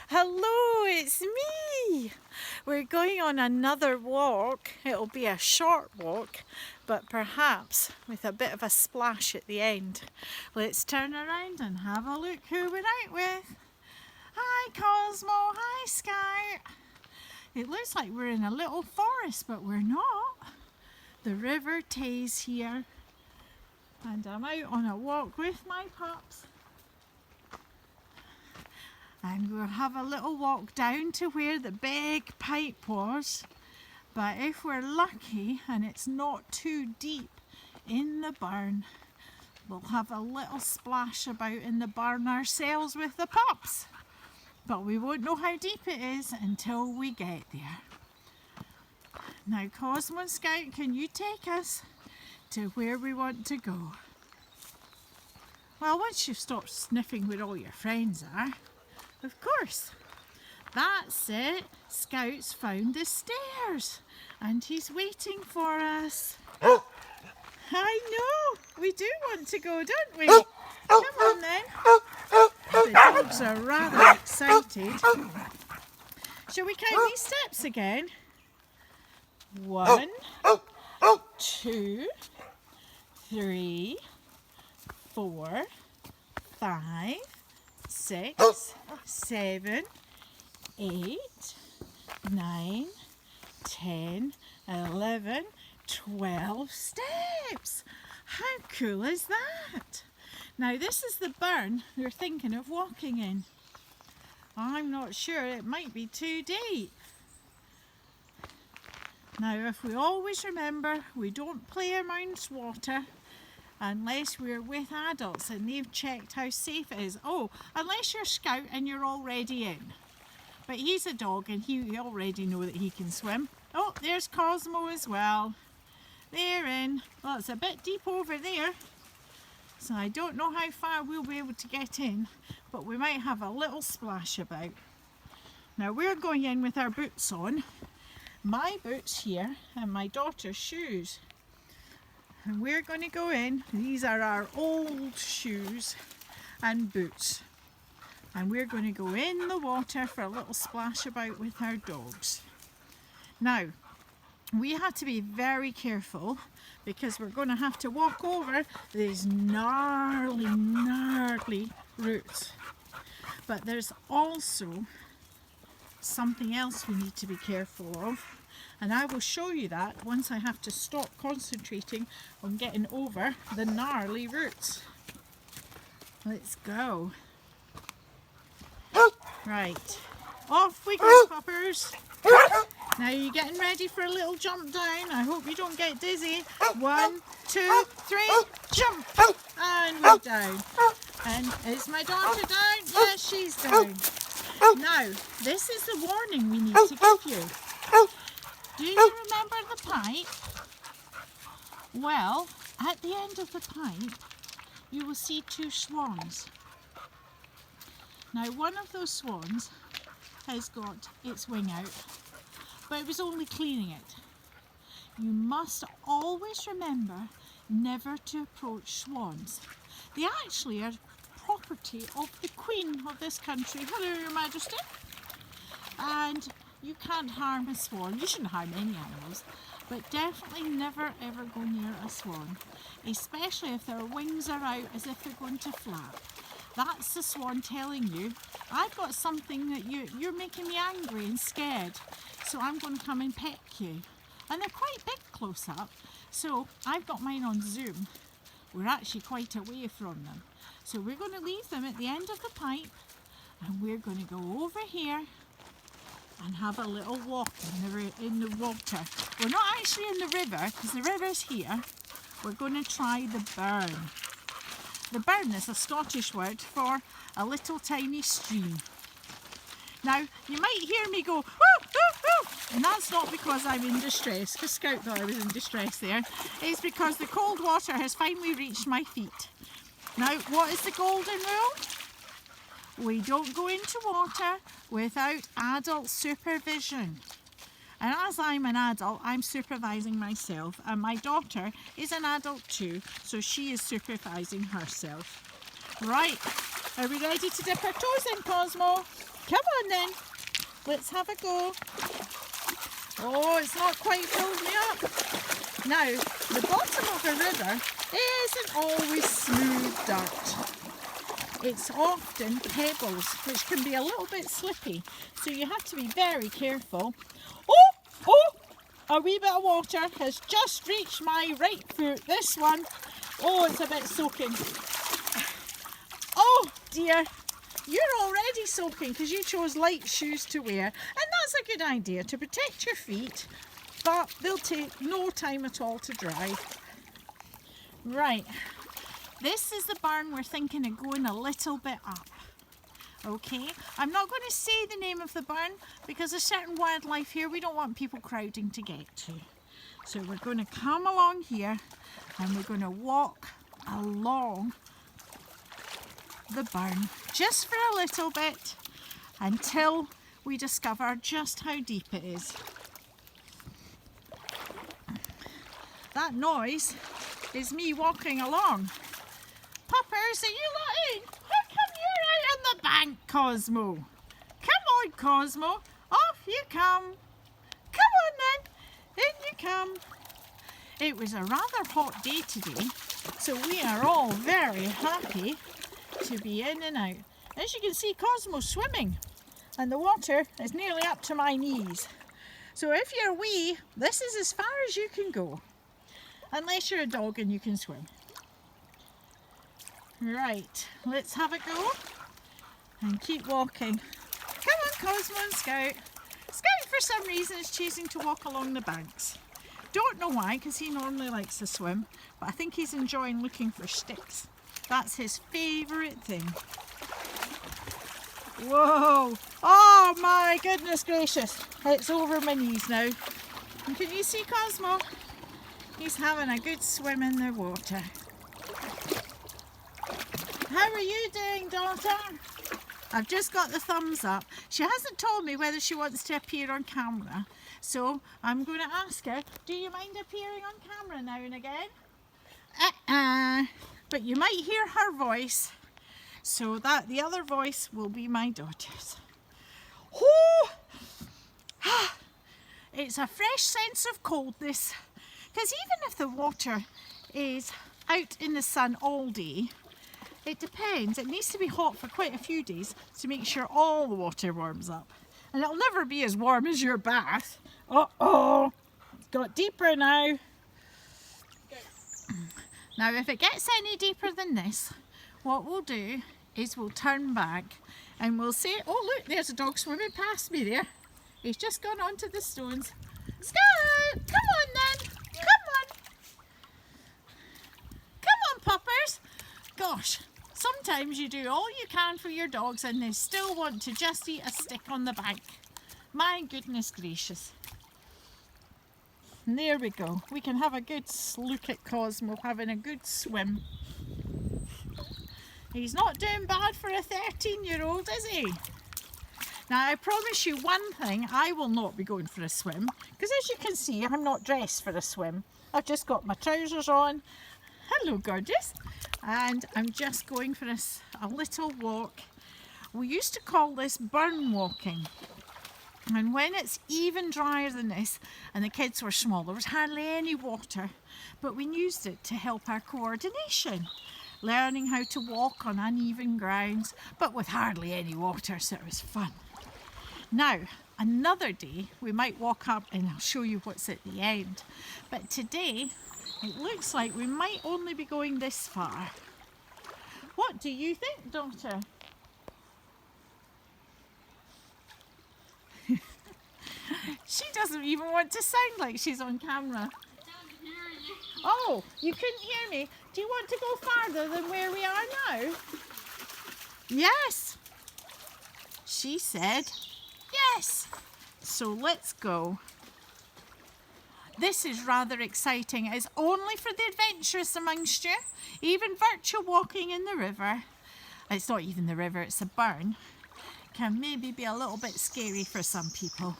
Hello, it's me. We're going on another walk. It'll be a short walk, but perhaps with a bit of a splash at the end. Let's turn around and have a look who we're out with. Hi Cosmo, hi Scout. It looks like we're in a little forest, but we're not. The River Tays here, and I'm out on a walk with my pups. And we'll have a little walk down to where the big pipe was. But if we're lucky and it's not too deep in the burn, we'll have a little splash about in the burn ourselves with the pups. But we won't know how deep it is until we get there. Now Cosmo and Scout, can you take us to where we want to go? Well, once you've stopped sniffing where all your friends are. Of course. That's it. Scout's found the stairs and he's waiting for us. I know. We do want to go, don't we? Come on then. The dogs are rather excited. Shall we count these steps again? 1, 2, 3, 4, 5, 6, 7, 8, 9, 10, 11, 12 steps. How cool is that? Now this is the burn we're thinking of walking in. I'm not sure, it might be too deep. Now if we always remember, we don't play around water unless we're with adults and they've checked how safe it is. Oh, unless you're Scout and you're already in. But he's a dog and he already know that he can swim. Oh, there's Cosmo as well. They're in. Well, it's a bit deep over there. So I don't know how far we'll be able to get in, but we might have a little splash about. Now we're going in with our boots on. My boots here and my daughter's shoes. And we're going to go in. These are our old shoes and boots. And we're going to go in the water for a little splash about with our dogs. Now, we have to be very careful because we're going to have to walk over these gnarly roots. But there's also something else we need to be careful of. And I will show you that once I have to stop concentrating on getting over the gnarly roots. Let's go. Right, off we go, puppers. Now you're getting ready for a little jump down. I hope you don't get dizzy. 1, 2, 3, jump! And we're down. And is my daughter down? Yes, she's down. Now, this is the warning we need to give you. Do you remember the pipe? Well, at the end of the pipe, you will see 2 swans. Now, one of those swans has got its wing out, but it was only cleaning it. You must always remember never to approach swans. They actually are property of the Queen of this country. Hello, Your Majesty. And you can't harm a swan. You shouldn't harm any animals, but definitely never ever go near a swan, especially if their wings are out as if they're going to flap. That's the swan telling you, I've got something that you're making me angry and scared, so I'm going to come and peck you. And they're quite big close up, so I've got mine on zoom. We're actually quite away from them. So we're going to leave them at the end of the pipe, and we're going to go over here and have a little walk in the water. We're not actually in the river, because the river's here. We're going to try the burn. The burn is a Scottish word for a little tiny stream. Now, you might hear me go, woo, woo, woo, and that's not because I'm in distress, because Scout thought I was in distress there. It's because the cold water has finally reached my feet. Now, what is the golden rule? We don't go into water without adult supervision. And as I'm an adult, I'm supervising myself, and my daughter is an adult too, so she is supervising herself. Right, are we ready to dip our toes in, Cosmo? Come on then. Let's have a go. Oh, it's not quite filled me up. Now, the bottom of a river isn't always smooth dirt. It's often pebbles, which can be a little bit slippy. So you have to be very careful. Oh! A wee bit of water has just reached my right foot. This one. Oh, it's a bit soaking. Oh dear. You're already soaking because you chose light shoes to wear. And that's a good idea to protect your feet. But they'll take no time at all to dry. Right. This is the barn we're thinking of going a little bit up. Okay, I'm not going to say the name of the barn because there's certain wildlife here we don't want people crowding to get to. So we're going to come along here and we're going to walk along the barn just for a little bit until we discover just how deep it is. That noise is me walking along. Puppers, are you lot in? How come you're out on the bank, Cosmo? Come on, Cosmo. Off you come. Come on then. In you come. It was a rather hot day today, so we are all very happy to be in and out. As you can see, Cosmo's swimming, and the water is nearly up to my knees. So if you're wee, this is as far as you can go, unless you're a dog and you can swim. Right, let's have a go and keep walking. Come on, Cosmo and Scout. Scout, for some reason, is choosing to walk along the banks. Don't know why, because he normally likes to swim, but I think he's enjoying looking for sticks. That's his favourite thing. Whoa! Oh my goodness gracious! It's over my knees now. And can you see Cosmo? He's having a good swim in the water. How are you doing, daughter? I've just got the thumbs up. She hasn't told me whether she wants to appear on camera, so I'm going to ask her, do you mind appearing on camera now and again? But you might hear her voice, so that the other voice will be my daughter's. Oh! It's a fresh sense of coldness, because even if the water is out in the sun all day, it depends. It needs to be hot for quite a few days to make sure all the water warms up. And it'll never be as warm as your bath. Uh-oh! It's got deeper now. Now, if it gets any deeper than this, what we'll do is we'll turn back and we'll say, oh look, there's a dog swimming past me there. He's just gone onto the stones. Scout! Come on then! Come on! Come on, puppers! Gosh, sometimes you do all you can for your dogs and they still want to just eat a stick on the bank. My goodness gracious. And there we go. We can have a good look at Cosmo having a good swim. He's not doing bad for a 13-year-old, is he? Now, I promise you one thing, I will not be going for a swim, because as you can see, I'm not dressed for a swim. I've just got my trousers on. Hello, gorgeous. And I'm just going for a little walk. We used to call this burn walking. And when it's even drier than this, and the kids were small, there was hardly any water, but we used it to help our coordination, learning how to walk on uneven grounds, but with hardly any water, so it was fun. Now, another day, we might walk up and I'll show you what's at the end. But today, it looks like we might only be going this far. What do you think, daughter? She doesn't even want to sound like she's on camera. Oh, you couldn't hear me. Do you want to go farther than where we are now? Yes. She said yes. So let's go. This is rather exciting. It's only for the adventurous amongst you. Even virtual walking in the river. It's not even the river, it's a burn. Can maybe be a little bit scary for some people.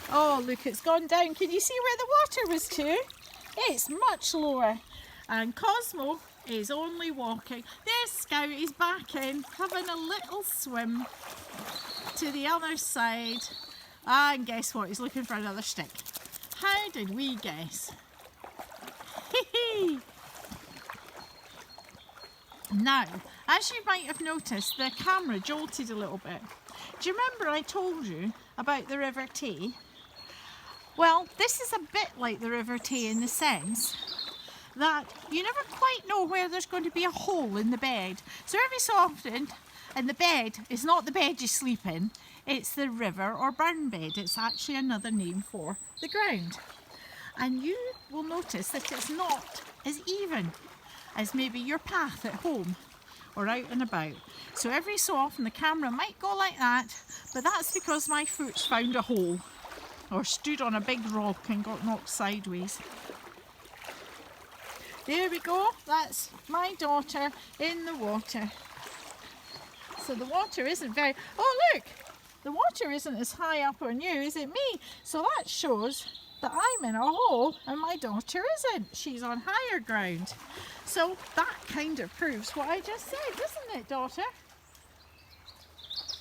Oh, look, it's gone down. Can you see where the water was too? It's much lower. And Cosmo is only walking. There's Scout, he's back in, having a little swim to the other side. And guess what? He's looking for another stick. How did we guess? Now, as you might have noticed, the camera jolted a little bit. Do you remember I told you about the River Tay? Well, this is a bit like the River Tay in the sense that you never quite know where there's going to be a hole in the bed. So every so often, and the bed is not the bed you sleep in, it's the river or burn bed. It's actually another name for the ground. And you will notice that it's not as even as maybe your path at home or out and about. So every so often the camera might go like that, but that's because my foot's found a hole or stood on a big rock and got knocked sideways. There we go, that's my daughter in the water. So the water isn't very, oh look, the water isn't as high up on you, is it me? So that shows that I'm in a hole and my daughter isn't. She's on higher ground. So that kind of proves what I just said, doesn't it, daughter?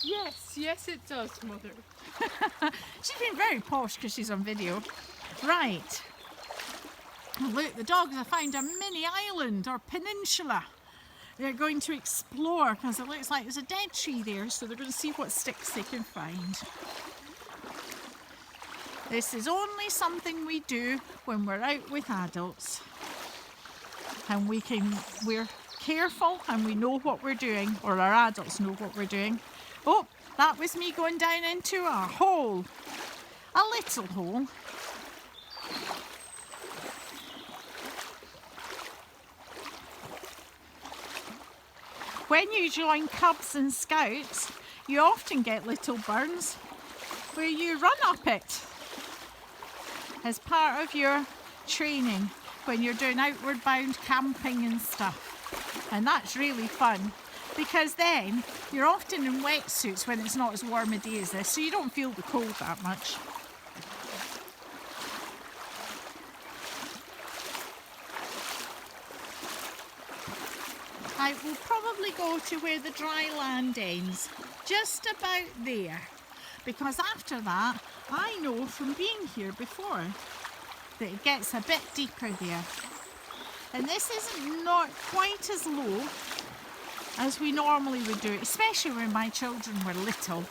Yes it does, Mother. She's been very posh because she's on video. Right. Look, the dogs have found a mini island or peninsula. They're going to explore because it looks like there's a dead tree there, so they're going to see what sticks they can find. This is only something we do when we're out with adults. And we're careful and we know what we're doing, or our adults know what we're doing. Oh, that was me going down into a hole. A little hole. When you join Cubs and Scouts, you often get little burns where you run up it as part of your training when you're doing outward bound camping and stuff. And that's really fun because then you're often in wetsuits when it's not as warm a day as this, so you don't feel the cold that much. I will probably go to where the dry land ends, just about there, because after that I know from being here before that it gets a bit deeper there. And this is not quite as low as we normally would do, especially when my children were little.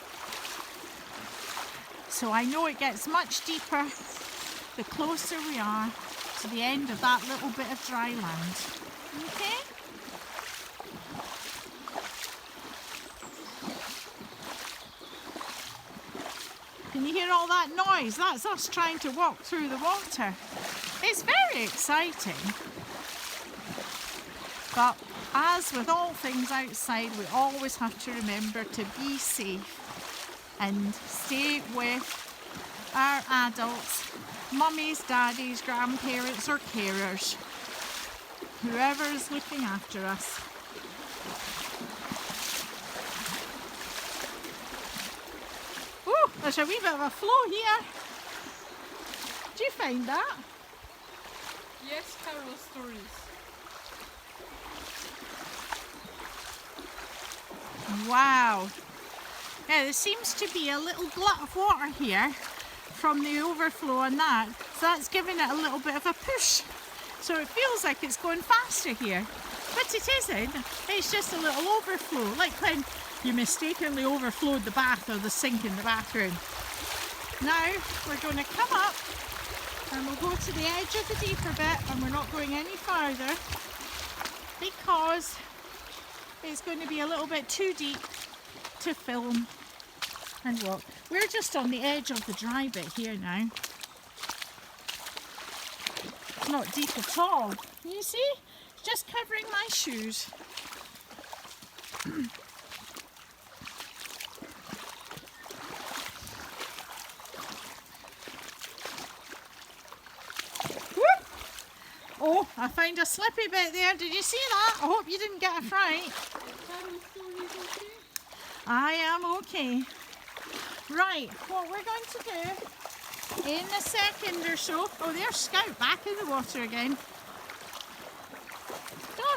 So I know it gets much deeper the closer we are to the end of that little bit of dry land. Okay? Can you hear all that noise? That's us trying to walk through the water. It's very exciting. But as with all things outside, we always have to remember to be safe and stay with our adults, mummies, daddies, grandparents or carers, whoever is looking after us. Oh, there's a wee bit of a flow here. Did you find that? Yes, Carol stories. Wow. Now there seems to be a little glut of water here from the overflow on that. So that's giving it a little bit of a push. So it feels like it's going faster here. But it isn't. It's just a little overflow. Like when you mistakenly overflowed the bath or the sink in the bathroom. Now we're going to come up and we'll go to the edge of the deeper bit, and we're not going any farther because it's going to be a little bit too deep to film and walk. We're just on the edge of the dry bit here now. It's not deep at all. You see? It's just covering my shoes. Oh, I found a slippy bit there. Did you see that? I hope you didn't get a fright. I am okay. Right, what we're going to do in a second or so. Oh, there's Scout back in the water again.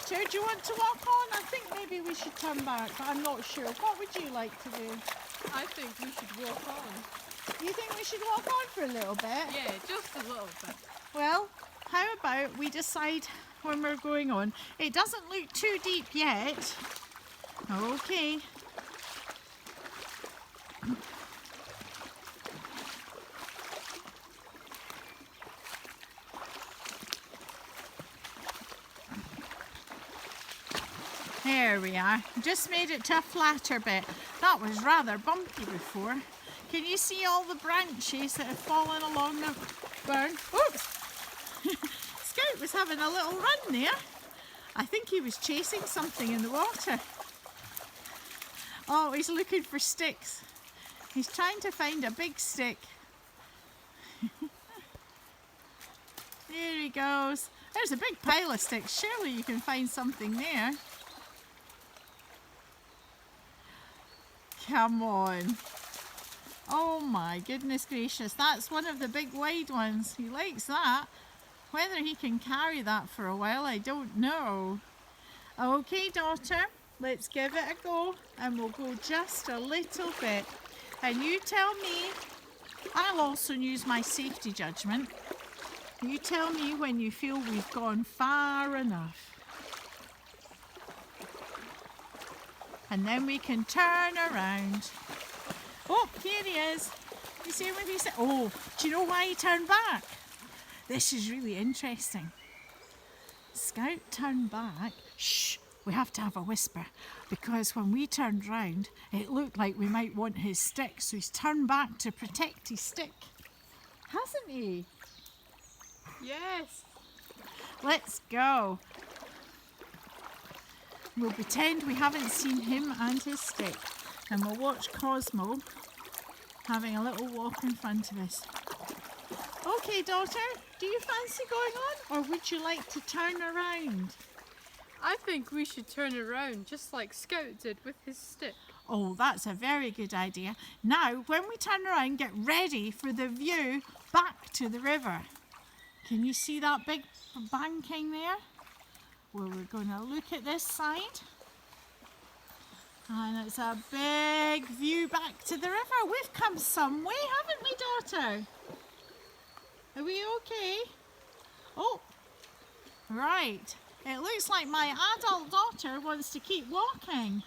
daughter, do you want to walk on? I think maybe we should turn back, but I'm not sure. What would you like to do? I think we should walk on. You think we should walk on for a little bit? Yeah, just a little bit. Well, how about we decide when we're going on? It doesn't look too deep yet. Okay. There we are. Just made it to a flatter bit. That was rather bumpy before. Can you see all the branches that have fallen along the burn? Oops! Scout was having a little run there. I think he was chasing something in the water. Oh, he's looking for sticks. He's trying to find a big stick. There he goes. There's a big pile of sticks. Surely you can find something there. Come on. Oh my goodness gracious. That's one of the big wide ones. He likes that. Whether he can carry that for a while, I don't know. Okay, daughter, let's give it a go. And we'll go just a little bit. And you tell me, I'll also use my safety judgment. You tell me when you feel we've gone far enough. And then we can turn around. Oh, here he is. You see what he said? Oh, do you know why he turned back? This is really interesting. Scout turned back. Shh, we have to have a whisper. Because when we turned round, it looked like we might want his stick. So he's turned back to protect his stick. Hasn't he? Yes. Let's go. We'll pretend we haven't seen him and his stick, and we'll watch Cosmo having a little walk in front of us. Okay, daughter, do you fancy going on, or would you like to turn around? I think we should turn around just like Scout did with his stick. Oh, that's a very good idea. Now, when we turn around, get ready for the view back to the river. Can you see that big banking there? Well, we're going to look at this side. And it's a big view back to the river. We've come some way, haven't we, daughter? Are we okay? Oh, right. It looks like my adult daughter wants to keep walking.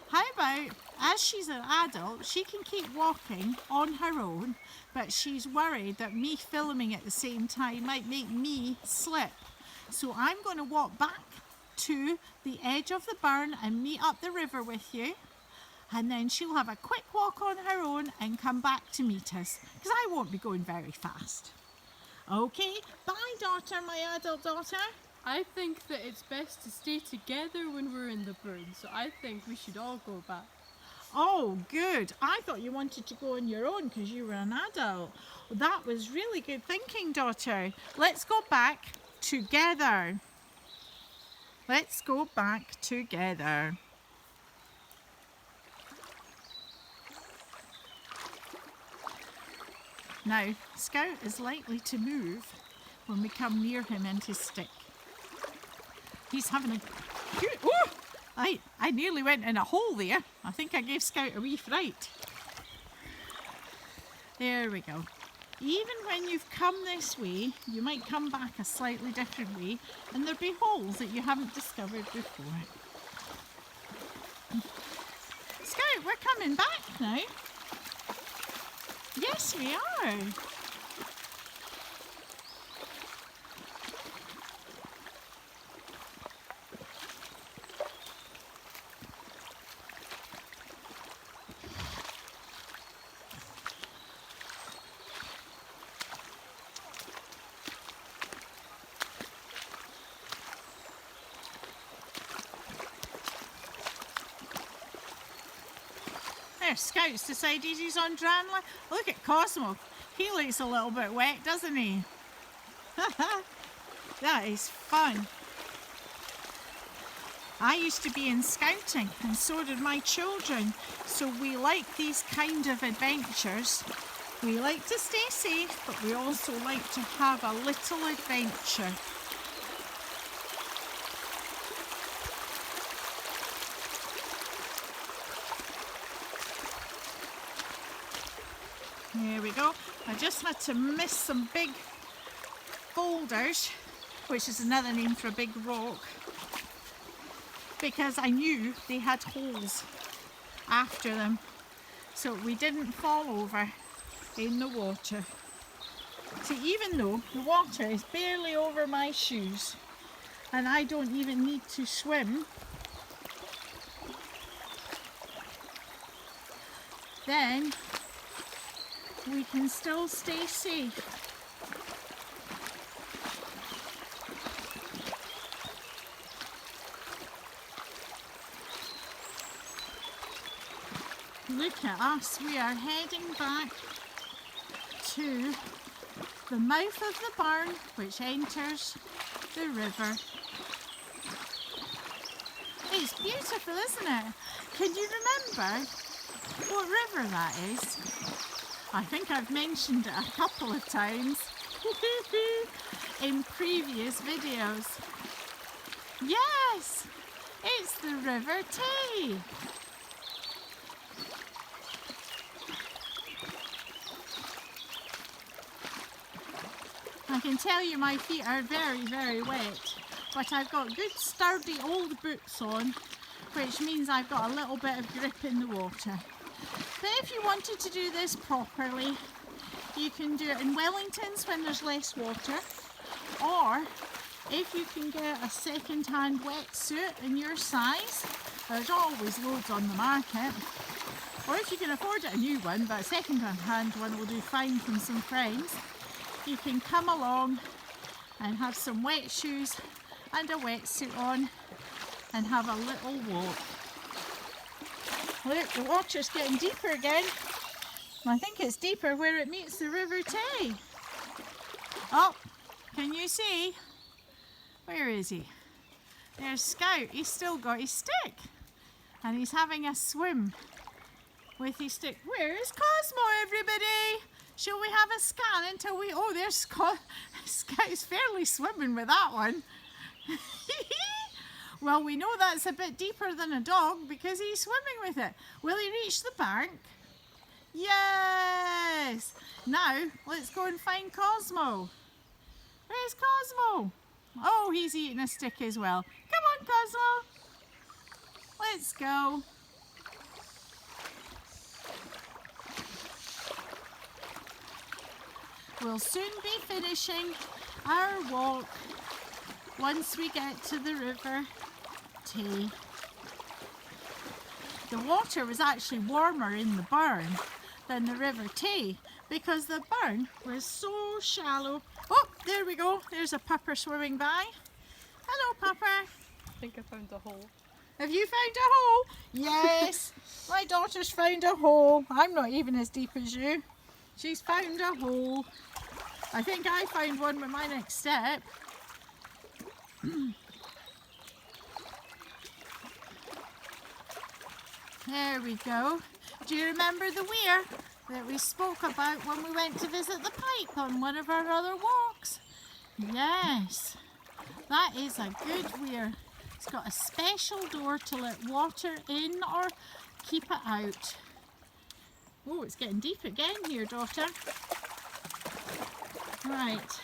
How about, as she's an adult, she can keep walking on her own, but she's worried that me filming at the same time might make me slip. So I'm going to walk back to the edge of the burn and meet up the river with you. And then she'll have a quick walk on her own and come back to meet us, because I won't be going very fast. Okay, bye daughter, my adult daughter. I think that it's best to stay together when we're in the burn, so I think we should all go back. Oh, good. I thought you wanted to go on your own because you were an adult. Well, that was really good thinking, daughter. Let's go back together. Let's go back together. Now, Scout is likely to move when we come near him and his stick. He's having a... Oh! I nearly went in a hole there. I think I gave Scout a wee fright. There we go. Even when you've come this way, you might come back a slightly different way, and there'll be holes that you haven't discovered before. Scout, we're coming back now. Yes, we are. There, Scout's decided he's on dry land. Look at Cosmo. He looks a little bit wet, doesn't he? That is fun. I used to be in scouting, and so did my children. So we like these kind of adventures. We like to stay safe, but we also like to have a little adventure. There we go. I just had to miss some big boulders, which is another name for a big rock, because I knew they had holes after them, so we didn't fall over in the water. See, even though the water is barely over my shoes and I don't even need to swim, then we can still stay safe. Look at us, we are heading back to the mouth of the burn, which enters the river. It's beautiful, isn't it? Can you remember what river that is? I think I've mentioned it a couple of times in previous videos. Yes, it's the River Tay. I can tell you my feet are very, very wet, but I've got good sturdy old boots on, which means I've got a little bit of grip in the water. But if you wanted to do this properly, you can do it in Wellingtons when there's less water, or if you can get a second-hand wetsuit in your size, there's always loads on the market, or if you can afford it, a new one, but a second-hand one will do fine from some friends. You can come along and have some wet shoes and a wetsuit on and have a little walk. Look, the water's getting deeper again. I think it's deeper where it meets the River Tay. Oh, can you see? Where is he? There's Scout. He's still got his stick and he's having a swim with his stick. Where is Cosmo, everybody? Shall we have a scan until we... Oh, there's Scout's fairly swimming with that one. Well, we know that's a bit deeper than a dog because he's swimming with it. Will he reach the bank? Yes! Now, let's go and find Cosmo. Where's Cosmo? Oh, he's eating a stick as well. Come on, Cosmo. Let's go. We'll soon be finishing our walk once we get to the River Tay. The water was actually warmer in the burn than the River Tay because the burn was so shallow. Oh, there we go. There's a pupper swimming by. Hello, pupper. I think I found a hole. Have you found a hole? Yes. My daughter's found a hole. I'm not even as deep as you. She's found a hole. I think I found one with my next step. There we go. Do you remember the weir that we spoke about when we went to visit the pipe on one of our other walks? Yes, that is a good weir. It's got a special door to let water in or keep it out. Oh, it's getting deep again here, daughter. Right.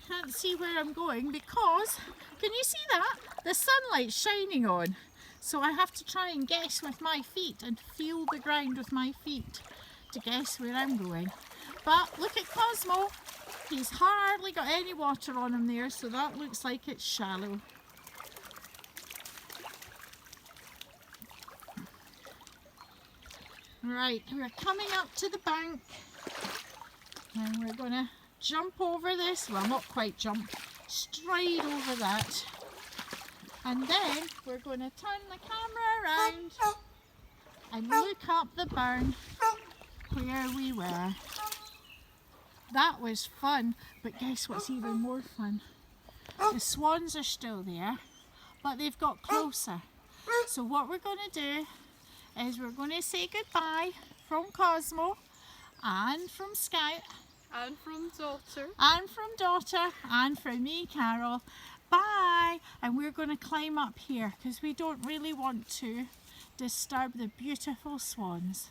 Can't see where I'm going because, can you see that? The sunlight's shining on. So I have to try and guess with my feet and feel the ground with my feet to guess where I'm going. But look at Cosmo. He's hardly got any water on him there, so that looks like it's shallow. Right, we're coming up to the bank and we're going to jump over this. Well, not quite jump, stride over that. And then we're going to turn the camera around and look up the burn where we were. That was fun, but guess what's even more fun? The swans are still there, but they've got closer. So what we're going to do is we're going to say goodbye from Cosmo and from Scout And from daughter. and from daughter and from me, Carol. Bye! And we're going to climb up here because we don't really want to disturb the beautiful swans.